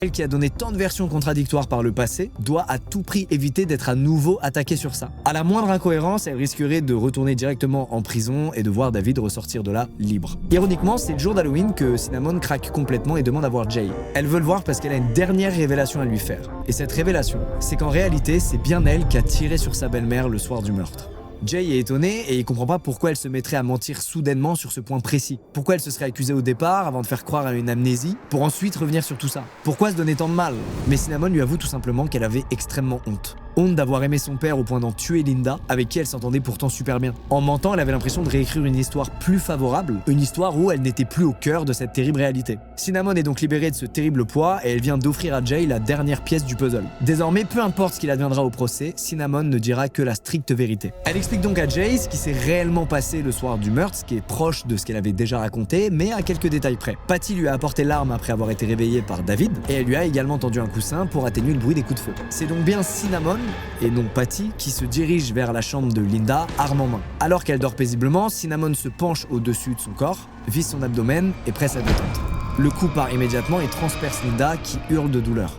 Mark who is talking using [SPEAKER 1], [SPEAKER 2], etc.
[SPEAKER 1] Elle qui a donné tant de versions contradictoires par le passé doit à tout prix éviter d'être à nouveau attaquée sur ça. À la moindre incohérence, elle risquerait de retourner directement en prison et de voir David ressortir de là libre. Ironiquement, c'est le jour d'Halloween que Cinnamon craque complètement et demande à voir Jay. Elle veut le voir parce qu'elle a une dernière révélation à lui faire. Et cette révélation, c'est qu'en réalité, c'est bien elle qui a tiré sur sa belle-mère le soir du meurtre. Jay est étonné et il comprend pas pourquoi elle se mettrait à mentir soudainement sur ce point précis. Pourquoi elle se serait accusée au départ avant de faire croire à une amnésie pour ensuite revenir sur tout ça. Pourquoi se donner tant de mal? Mais Cinnamon lui avoue tout simplement qu'elle avait extrêmement honte. Honte d'avoir aimé son père au point d'en tuer Linda, avec qui elle s'entendait pourtant super bien. En mentant, elle avait l'impression de réécrire une histoire plus favorable, une histoire où elle n'était plus au cœur de cette terrible réalité. Cinnamon est donc libérée de ce terrible poids et elle vient d'offrir à Jay la dernière pièce du puzzle. Désormais, peu importe ce qu'il adviendra au procès, Cinnamon ne dira que la stricte vérité. Elle explique donc à Jay ce qui s'est réellement passé le soir du meurtre, ce qui est proche de ce qu'elle avait déjà raconté, mais à quelques détails près. Patty lui a apporté l'arme après avoir été réveillée par David, et elle lui a également tendu un coussin pour atténuer le bruit des coups de feu. C'est donc bien Cinnamon, et non Patty, qui se dirige vers la chambre de Linda, arme en main. Alors qu'elle dort paisiblement, Cinnamon se penche au-dessus de son corps, vise son abdomen et presse à détente. Le coup part immédiatement et transperce Linda qui hurle de douleur.